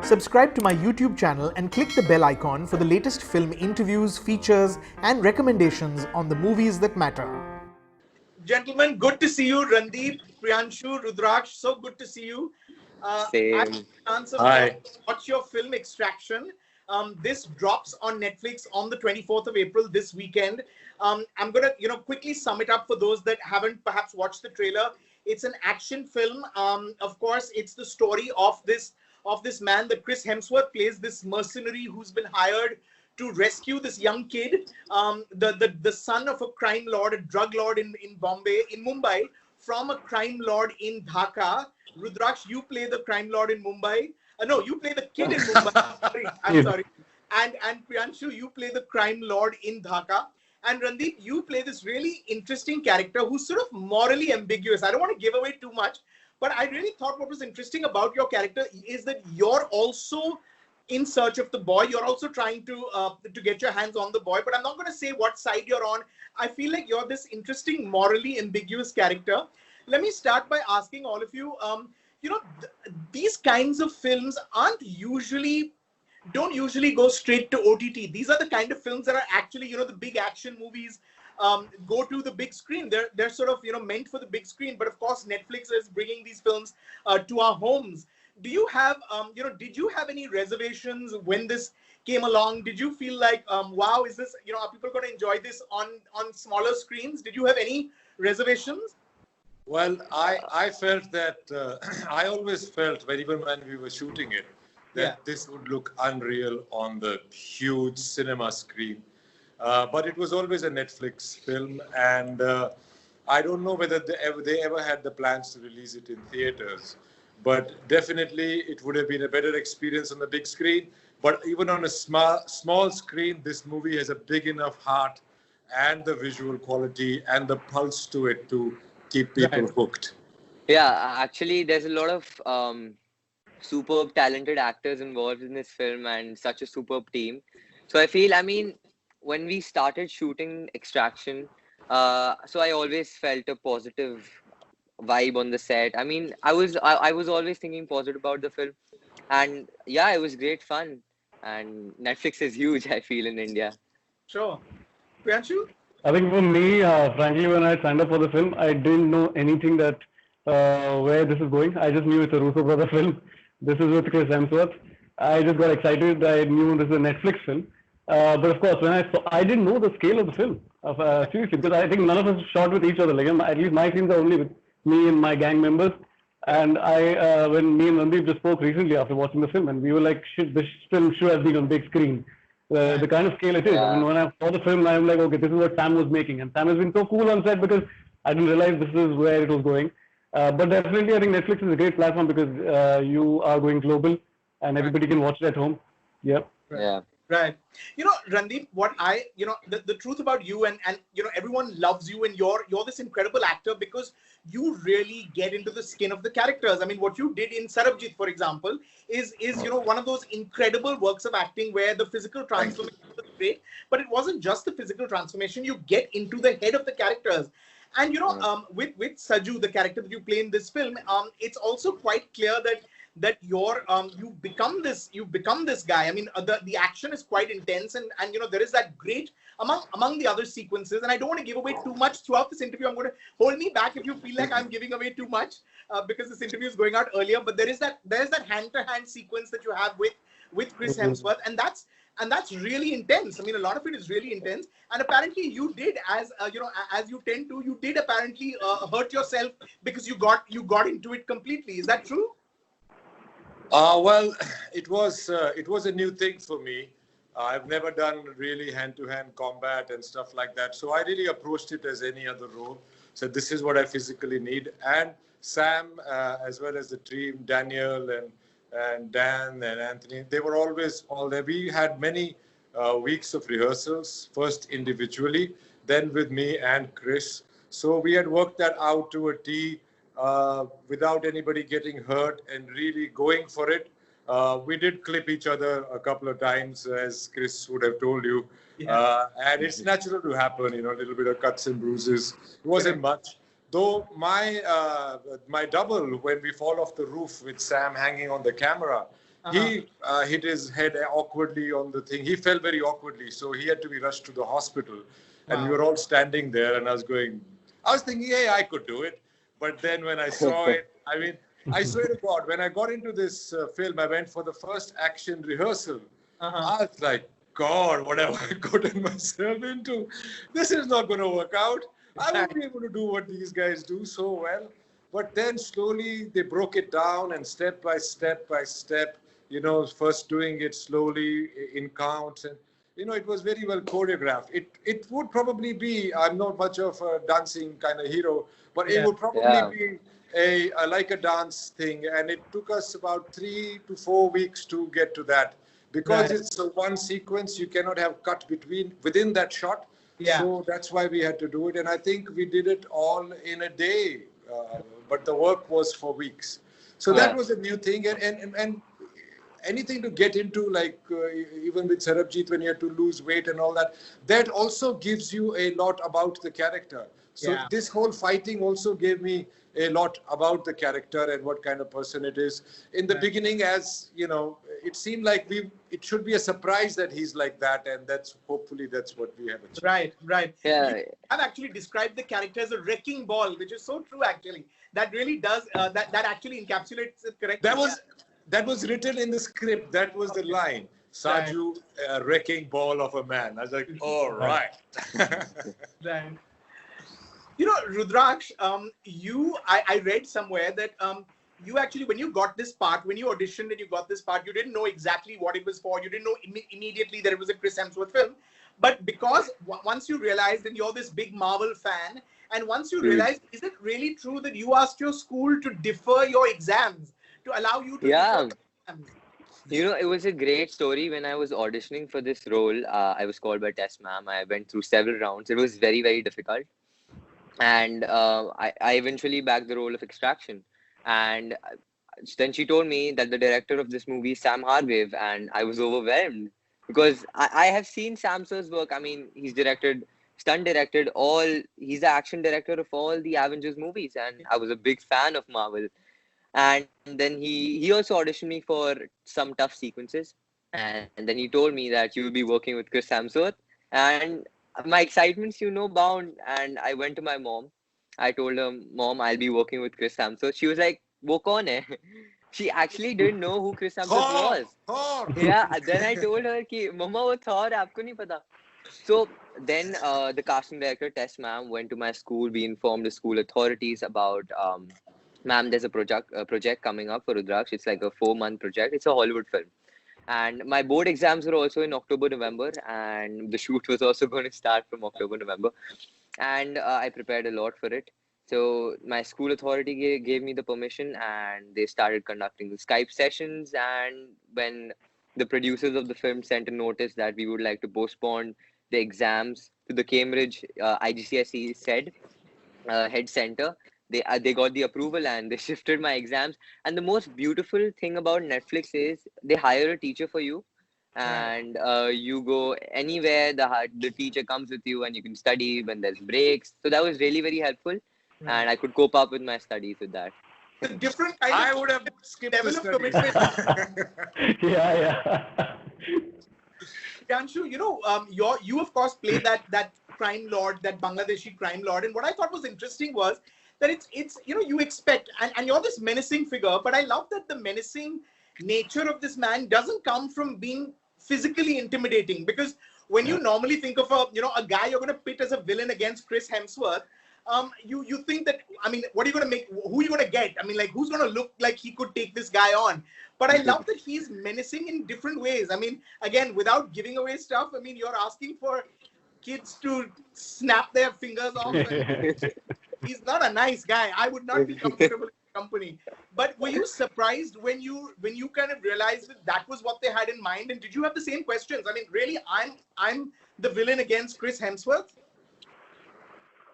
Subscribe to my YouTube channel and click the bell icon for the latest film interviews, features, and recommendations on the movies that matter. Gentlemen, good to see you. Randeep, Priyanshu, Rudhraksh, so good to see you. Same. Hi. Watch your film Extraction. This drops on Netflix on the 24th of April this weekend. I'm gonna, quickly sum it up for those that haven't perhaps watched the trailer. It's an action film. Of course, it's the story of this man that Chris Hemsworth plays, this mercenary who's been hired to rescue this young kid, the son of a crime lord, a drug lord in Mumbai, from a crime lord in Dhaka. Rudhraksh, you play the crime lord in Mumbai. No, you play the kid in Mumbai. I'm sorry. And Priyanshu, you play the crime lord in Dhaka. And Randeep, you play this really interesting character who's sort of morally ambiguous. I don't want to give away too much, but I really thought what was interesting about your character is that you're also in search of the boy. You're also trying to get your hands on the boy, but I'm not going to say what side you're on. I feel like you're this interesting, morally ambiguous character. Let me start by asking all of you, these kinds of films don't usually go straight to OTT. These are the kind of films that are actually, the big action movies go to the big screen. They're sort of, meant for the big screen. But of course, Netflix is bringing these films to our homes. Do you have, did you have any reservations when this came along? Did you feel like, wow, is this, are people going to enjoy this on smaller screens? Did you have any reservations? Well, I felt that, I always felt, even when we were shooting it, that this would look unreal on the huge cinema screen. But it was always a Netflix film, and I don't know whether they ever had the plans to release it in theaters. But definitely, it would have been a better experience on the big screen. But even on a small screen, this movie has a big enough heart and the visual quality and the pulse to it to keep people hooked. Yeah, actually, there's a lot of superb talented actors involved in this film and such a superb team. So I feel, when we started shooting Extraction, so I always felt a positive vibe on the set. I was always thinking positive about the film, and yeah, it was great fun. And Netflix is huge, I feel, in India. Sure. Priyanshu? I think for me, frankly, when I signed up for the film, I didn't know anything that where this is going. I just knew it's a Russo brother film. This is with Chris Hemsworth. I just got excited. I knew this is a Netflix film. But of course, when I didn't know the scale of the film. Seriously, because I think none of us shot with each other. Like, at least my scenes are only with me and my gang members. And when me and Randeep just spoke recently after watching the film, and we were like, shit, this film should have been on big screen. The kind of scale it is. Yeah. When I saw the film, I'm like, okay, this is what Sam was making. And Sam has been so cool on set because I didn't realize this is where it was going. But definitely, I think Netflix is a great platform because you are going global and everybody can watch it at home. Yep. Yeah. Right. Randeep, the truth about you and everyone loves you, and you're this incredible actor because you really get into the skin of the characters. What you did in Sarabjit, for example, is one of those incredible works of acting where the physical transformation was great, but it wasn't just the physical transformation. You get into the head of the characters. And with Saju, the character that you play in this film, it's also quite clear that you've become this guy. The action is quite intense, and there is that great among the other sequences. And I don't want to give away too much throughout this interview. I'm going to hold me back if you feel like I'm giving away too much because this interview is going out earlier. But there is that hand-to-hand sequence that you have with Chris Hemsworth, and that's really intense. A lot of it is really intense. And apparently you did, as you tend to, you did apparently hurt yourself because you got into it completely. Is that true? Well, it was a new thing for me. I've never done really hand-to-hand combat and stuff like that. So I really approached it as any other role. So this is what I physically need. And Sam, as well as the team, Daniel and Dan and Anthony, they were always all there. We had many weeks of rehearsals, first individually, then with me and Chris. So we had worked that out to a T without anybody getting hurt and really going for it. We did clip each other a couple of times, as Chris would have told you. And it's natural to happen, a little bit of cuts and bruises. It wasn't much. Though my double, when we fall off the roof with Sam hanging on the camera, He hit his head awkwardly on the thing. He fell very awkwardly, so he had to be rushed to the hospital. And we were all standing there, and I was thinking, hey, I could do it. But then when I saw it, I mean, I swear to God, when I got into this film, I went for the first action rehearsal. I was like, God, what have I gotten myself into? This is not going to work out. I won't be able to do what these guys do so well. But then slowly they broke it down, and step by step, first doing it slowly in counts. And, it was very well choreographed. It would probably be, I'm not much of a dancing kind of hero, but it would probably be like a dance thing. And it took us about 3 to 4 weeks to get to that. Because it's one sequence, you cannot have cut within that shot. So that's why we had to do it. And I think we did it all in a day. But the work was for weeks. So that was a new thing. And anything to get into, like even with Sarabjit, when you have to lose weight and all that, that also gives you a lot about the character. So this whole fighting also gave me a lot about the character and what kind of person it is. In the beginning, as it seemed like it should be a surprise that he's like that, and hopefully that's what we have achieved. Right. Yeah. I've actually described the character as a wrecking ball, which is so true. Actually, that really does that actually encapsulates it correctly. That was written in the script. That was the line. Saju, a wrecking ball of a man. I was like, all right. Right. Rudraksh, I read somewhere that you actually, when you got this part, when you auditioned and you got this part, you didn't know exactly what it was for. You didn't know immediately that it was a Chris Hemsworth film. But because once you realized, and you're this big Marvel fan, and once you realized, is it really true that you asked your school to defer your exams, to allow you to defer exams? It was a great story. When I was auditioning for this role, I was called by Tess ma'am. I went through several rounds. It was very, very difficult. And I eventually bagged the role of Extraction. And then she told me that the director of this movie is Sam Hargrave, and I was overwhelmed because I have seen Sam sir's work. I mean, he's stunt directed he's the action director of all the Avengers movies, and I was a big fan of Marvel. And then he also auditioned me for some tough sequences, and then he told me that you will be working with Chris Hemsworth, and my excitement's bound. And I went to my mom. I told her, Mom, I'll be working with Chris Hemsworth. She was like, wo kaun hai? She actually didn't know who Chris Hemsworth was. Thor. Yeah, then I told her, ki, Mama, wo Thor, aapko nahi pata. So then the casting director, Tess ma'am, went to my school. We informed the school authorities about, ma'am, there's a project coming up for Rudraksh. It's like a 4-month project. It's a Hollywood film. And my board exams were also in October, November, and the shoot was also going to start from October, November. And I prepared a lot for it. So my school authority gave me the permission, and they started conducting the Skype sessions. And when the producers of the film sent a notice that we would like to postpone the exams to the Cambridge IGCSE head center, they got the approval and they shifted my exams. And the most beautiful thing about Netflix is they hire a teacher for you, and you go anywhere, the teacher comes with you, and you can study when there's breaks. So that was really very helpful, and I could cope up with my studies with that. The different kind I of would have skipped the level of studies. commitment. Yeah. Priyanshu, you of course play that crime lord, that Bangladeshi crime lord, and what I thought was interesting was that it's you expect, and you're this menacing figure, but I love that the menacing nature of this man doesn't come from being physically intimidating, because when you normally think of a guy you're going to pit as a villain against Chris Hemsworth, you think that, I mean, what are you going to make, who are you going to get? I mean, like, who's going to look like he could take this guy on? But I love that he's menacing in different ways. I mean, again, without giving away stuff, I mean, you're asking for kids to snap their fingers off. He's not a nice guy. I would not be comfortable in his company. But were you surprised when you kind of realized that was what they had in mind? And did you have the same questions? I mean, really, I'm the villain against Chris Hemsworth?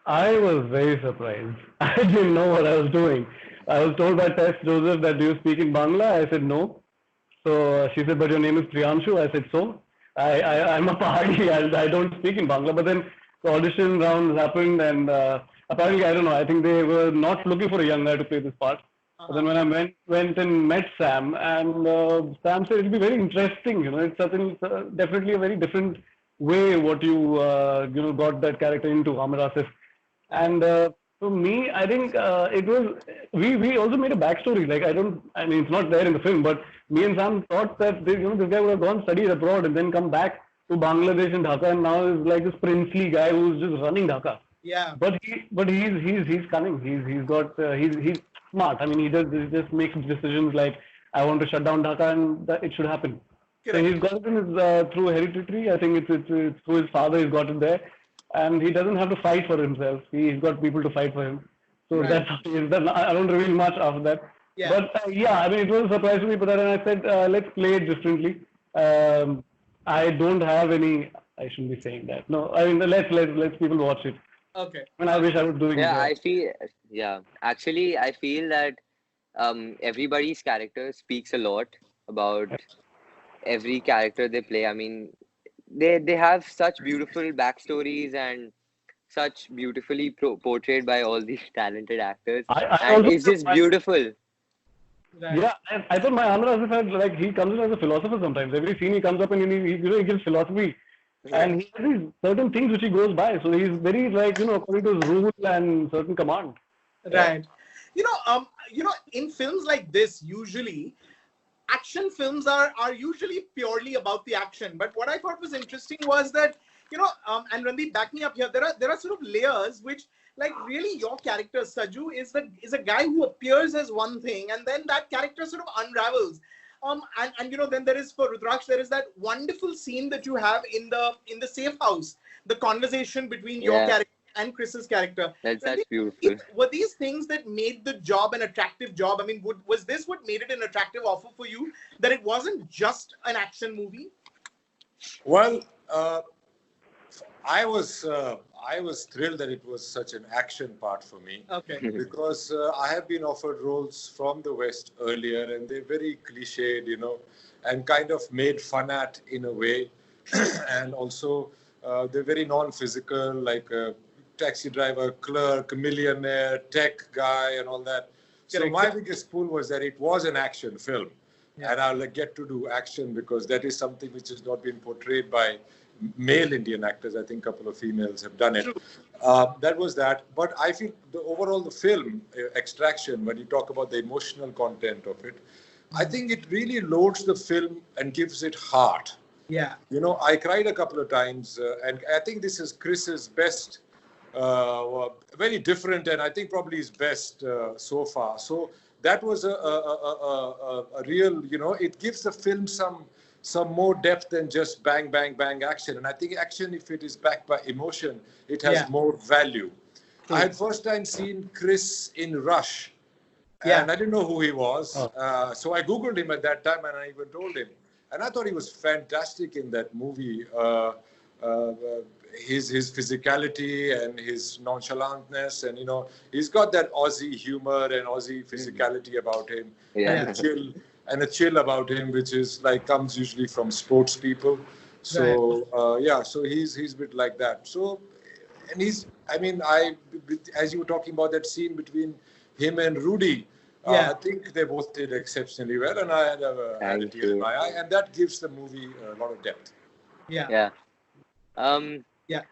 I was very surprised. I didn't know what I was doing. I was told by Tess Joseph that, do you speak in Bangla? I said no. So she said, but your name is Priyanshu. I said, so? I'm a Pahadi. I don't speak in Bangla. But then the audition rounds happened, and apparently, I don't know, I think they were not looking for a young guy to play this part. But then when I went and met Sam, and Sam said it'll be very interesting. It's something definitely a very different way what you got that character into Amar Asif. And for me, I think it was we also made a backstory. Like I mean, it's not there in the film, but me and Sam thought that this guy would have gone studied abroad and then come back to Bangladesh and Dhaka, and now is like this princely guy who's just running Dhaka. Yeah. But he's cunning. He's smart. I mean, he just makes decisions like I want to shut down Dhaka, and it should happen. So he's got it in his, through hereditary. I think it's through his father. He's got it there, and he doesn't have to fight for himself. He's got people to fight for him. So that's I don't reveal much after that. Yeah. But yeah, I mean, it was a surprise to me. But then I said, let's play it differently. I don't have any. I shouldn't be saying that. No, I mean, let's people watch it. Okay. And I wish I was doing it. Actually, I feel that everybody's character speaks a lot about every character they play. I mean, they have such beautiful backstories and such beautifully portrayed by all these talented actors. And it's just beautiful. Right. Yeah, I thought my Amar Asif had, like, he comes in as a philosopher sometimes. Every scene he comes up and he gives philosophy. And he has these certain things which he goes by. So he's very, like, according to his rule and certain command. Right. In films like this, usually action films are usually purely about the action. But what I thought was interesting was that, and Randeep, back me up here, there are sort of layers which, like, really your character, Saju, is a guy who appears as one thing, and then that character sort of unravels. Then there is, for Rudhraksh, there is that wonderful scene that you have in the safe house, the conversation between your character and Chris's character. That's beautiful. Were these things that made the job an attractive job? I mean, was this what made it an attractive offer for you? That it wasn't just an action movie? Well, I was thrilled that it was such an action part for me. Okay. Because I have been offered roles from the West earlier, and they're very cliched, and kind of made fun at in a way. And also, they're very non-physical, like a taxi driver, clerk, millionaire, tech guy, and all that. So my biggest pull was that it was an action film. Yeah. And I'll get to do action because that is something which has not been portrayed by male Indian actors. I think a couple of females have done it. That was that. But I feel the film, Extraction, when you talk about the emotional content of it, I think it really loads the film and gives it heart. Yeah. I cried a couple of times, and I think this is Chris's best, very different, and I think probably his best so far. So that was a real, it gives the film some more depth than just bang, bang, bang action. And I think action, if it is backed by emotion, it has more value. I had first time seen Chris in Rush, and I didn't know who he was. So I Googled him at that time, and I even told him. And I thought he was fantastic in that movie. His physicality and his nonchalantness, and he's got that Aussie humor and Aussie physicality about him, and a chill about him, which is like comes usually from sports people. So so he's a bit like that. So, and as you were talking about that scene between him and Rudy. I think they both did exceptionally well, and I had a tear in my eye, and that gives the movie a lot of depth.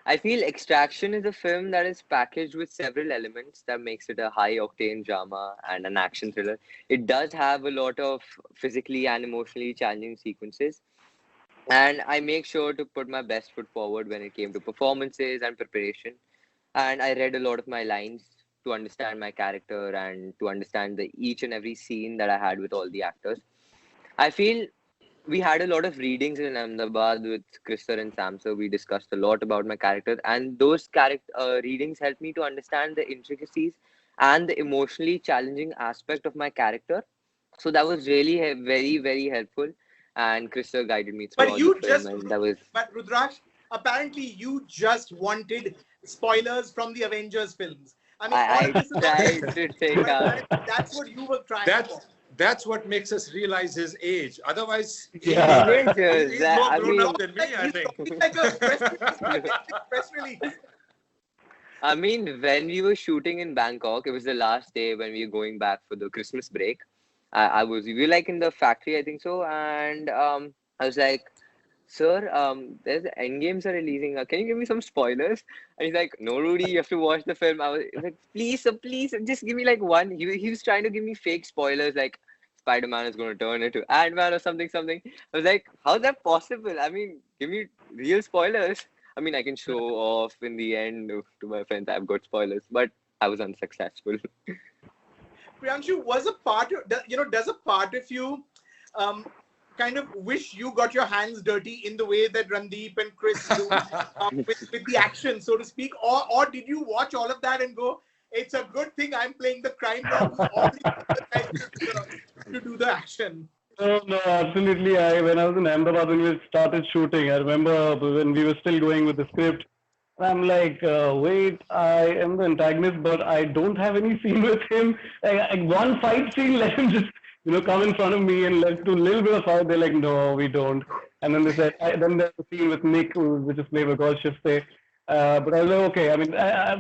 I feel Extraction is a film that is packaged with several elements that makes it a high-octane drama and an action thriller. It does have a lot of physically and emotionally challenging sequences, and I make sure to put my best foot forward when it came to performances and preparation. And I read a lot of my lines to understand my character and to understand each and every scene that I had with all the actors. I feel we had a lot of readings in Ahmedabad with Chris sir and Sam sir. We discussed a lot about my character, and those readings helped me to understand the intricacies and the emotionally challenging aspect of my character. So that was really very, very helpful, and Chris sir guided me through But Rudhraksh, apparently you just wanted spoilers from the Avengers films. I tried to take out. That's what you were trying for. That's what makes us realize his age. Otherwise, he's more grown up than me, I think. Like a press release. I mean, when we were shooting in Bangkok, it was the last day when we were going back for the Christmas break. We were like in the factory, I think so, and I was like, "Sir, there's end games are releasing. Can you give me some spoilers?" And he's like, "No, Rudy, you have to watch the film." I was like, "Please, sir, please, just give me like one." He was trying to give me fake spoilers, like Spider-Man is going to turn into Ant-Man or something, something. I was like, "How's that possible? I mean, give me real spoilers." I mean, I can show off in the end to my friends. I've got spoilers, but I was unsuccessful. Priyanshu, was a part of, does a part of you um, kind of wish you got your hands dirty in the way that Randeep and Chris do with the action, so to speak? Or did you watch all of that and go, it's a good thing I'm playing the crime lord, all these other guys to do the action? No, no, absolutely. When I was in Ahmedabad, when we started shooting, I remember when we were still going with the script, I'm like, wait, I am the antagonist, but I don't have any scene with him. One fight scene, let him just, come in front of me and let's do a little bit of fight. They're like, no, we don't. And then they said, then there's a scene with Nick, which is played by God Shifte. But I was like, okay, I mean,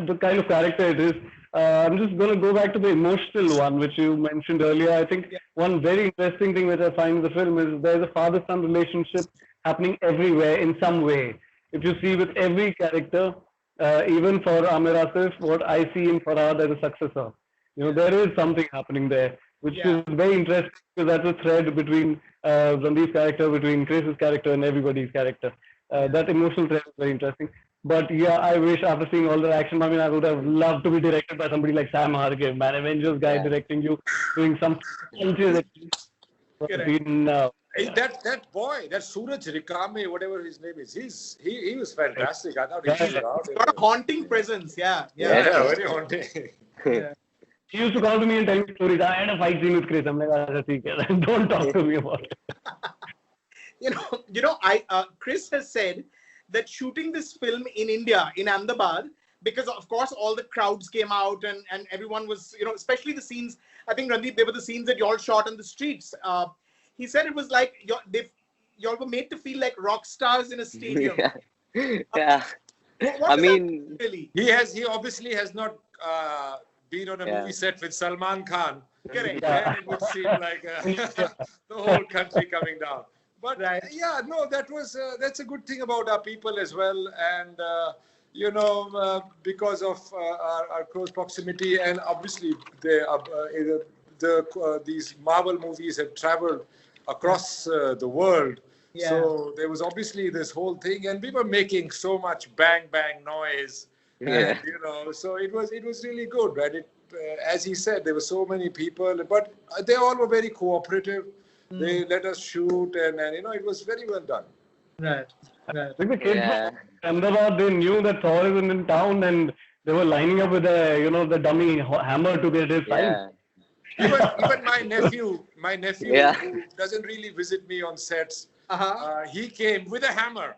the kind of character it is. I'm just going to go back to the emotional one, which you mentioned earlier. I think one very interesting thing which I find in the film is there's a father-son relationship happening everywhere in some way. If you see with every character, even for Amir Asif, what I see in Farhad as a successor, there is something happening there, which is very interesting because that's a thread between Randeep's character, between Chris's character, and everybody's character. That emotional thread is very interesting. But yeah, I wish after seeing all the action, I mean, I would have loved to be directed by somebody like Sam Hargrave, man, Avengers guy directing you, doing some punches. That boy, that Suraj Rikame, whatever his name is, he was fantastic. I thought he stood out. He's got a haunting presence, yeah, very haunting. He used to come to me and tell me stories. I had a fight scene with Chris. I'm like, don't talk to me about it. Chris has said that shooting this film in India, in Ahmedabad, because of course all the crowds came out and everyone was, especially the scenes, I think Randeep, they were the scenes that y'all shot on the streets. He said it was like y'all were made to feel like rock stars in a stadium. Yeah. I mean, really? He obviously has not been on a movie set with Salman Khan. Correct. Then it would seem like the whole country coming down. But that's a good thing about our people as well, and because of our close proximity, and obviously these Marvel movies have traveled across the world. Yeah. So there was obviously this whole thing, and we were making so much bang bang noise, and so it was really good, right? As he said, there were so many people, but they all were very cooperative. They let us shoot, and it was very well done. Right. I think the kids from Ahmedabad, they knew that Thor is in town, and they were lining up with the dummy hammer to get his sign. Even my nephew who doesn't really visit me on sets, he came with a hammer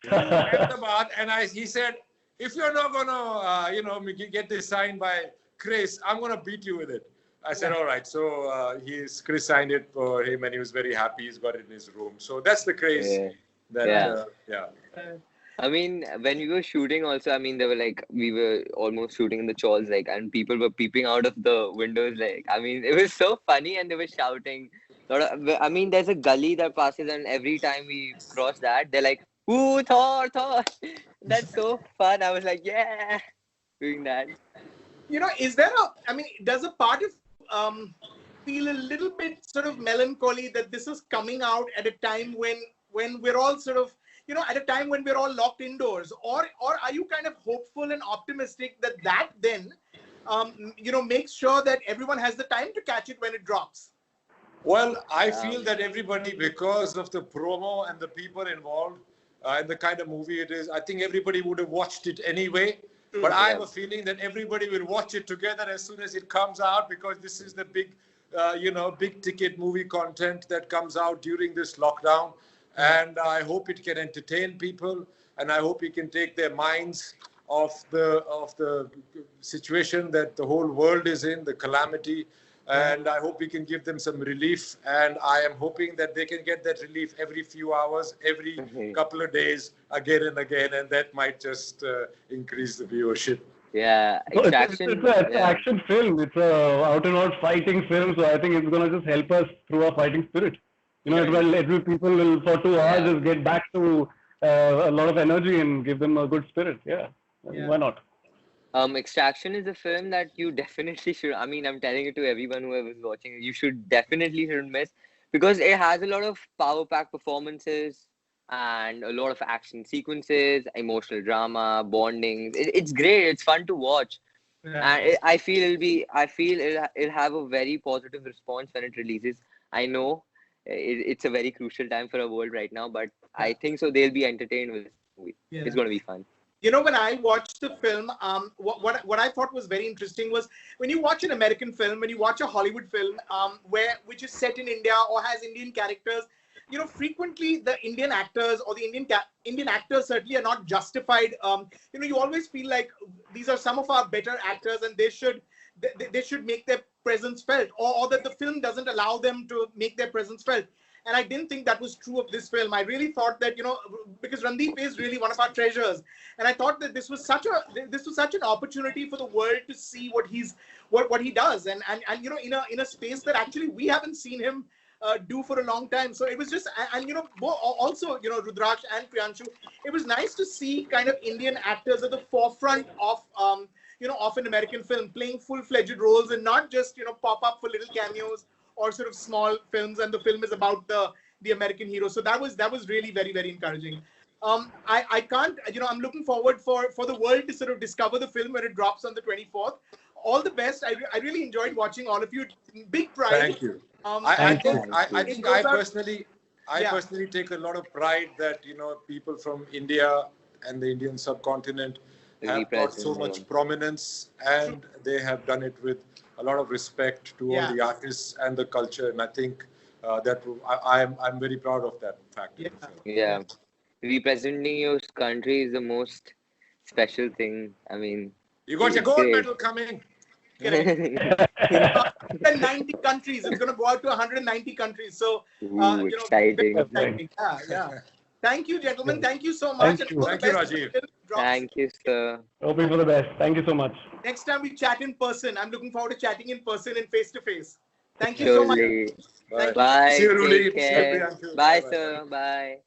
to Ahmedabad, and he said, if you're not gonna get this signed by Chris, I'm gonna beat you with it. I said, all right. So Chris signed it for him, and he was very happy. He's got it in his room. So that's the craze. I mean, when we were shooting also, I mean, we were almost shooting in the chawls, and people were peeping out of the windows, I mean, it was so funny, and they were shouting. I mean, there's a gully that passes, and every time we cross that, they're like, ooh, Thor, Thor. That's so fun. I was like, yeah, doing that. Does a part of feel a little bit sort of melancholy that this is coming out at a time when we're all sort of, at a time when we're all locked indoors, or are you kind of hopeful and optimistic that then, makes sure that everyone has the time to catch it when it drops? Well, I feel that everybody, because of the promo and the people involved and the kind of movie it is, I think everybody would have watched it anyway. But I have a feeling that everybody will watch it together as soon as it comes out, because this is the big, big ticket movie content that comes out during this lockdown. And I hope it can entertain people, and I hope it can take their minds off the situation that the whole world is in, the calamity. And I hope we can give them some relief. And I am hoping that they can get that relief every few hours, every couple of days, again and again. And that might just increase the viewership. Yeah, So Extraction. it's an Yeah, action film. It's a out and out fighting film. So I think it's gonna just help us through our fighting spirit. You know, people will for 2 hours yeah. just get back to a lot of energy and give them a good spirit. Yeah, Yeah. why not? Extraction is a film that you definitely should. I mean, I'm telling it to everyone who is watching. You should definitely shouldn't miss because it has a lot of power-packed performances and a lot of action sequences, emotional drama, bonding. It's great. It's fun to watch, and I feel it'll have a very positive response when it releases. I know it's a very crucial time for our world right now, but I think so. They'll be entertained with this movie. It's Yeah. going to be fun. You know, when I watched the film, what I thought was very interesting was when you watch an American film, when you watch a Hollywood film, which is set in India or has Indian characters, you know, frequently the Indian actors or the Indian actors certainly are not justified. You know, you always feel like these are some of our better actors, and they should make their presence felt, or that the film doesn't allow them to make their presence felt. And I didn't think that was true of this film. I really thought that, you know, because Randeep is really one of our treasures, and I thought that this was such an opportunity for the world to see what he does, and you know, in a space that actually we haven't seen him do for a long time. So it was just, and you know, also, you know, Rudraksh and Priyanshu, it was nice to see kind of Indian actors at the forefront of you know, of an American film, playing full-fledged roles and not just, you know, pop up for little cameos or sort of small films, and the film is about the American hero. So that was really very, very encouraging. I can't, you know, I'm looking forward for the world to sort of discover the film when it drops on the 24th. All the best. I really enjoyed watching all of you. Big pride. Thank you. I Thank you. think I It think goes I out- personally Yeah. personally take a lot of pride that, you know, people from India and the Indian subcontinent have got so Represent, much yeah. prominence, and they have done it with a lot of respect to all Yeah. the artists and the culture. And I think I'm very proud of that fact. In the film. Yeah, representing your country is the most special thing. I mean, You got your it's gold great. medal coming. Correct. 190 countries. It's going to go out to 190 countries. So, Ooh, you know, very exciting. exciting. Yeah. Thank you, gentlemen. Thank you so much. Thank And you. all the Thank you, best. Rajeev. Thank you, sir. Hoping for the best. Thank you so much. Next time we chat in person. I'm looking forward to chatting in person and face to face. Thank you so much. Surely. Thank you. Bye. See you, Rudy. Take See you, care. Priyanshu. Bye, Bye-bye. sir. Bye.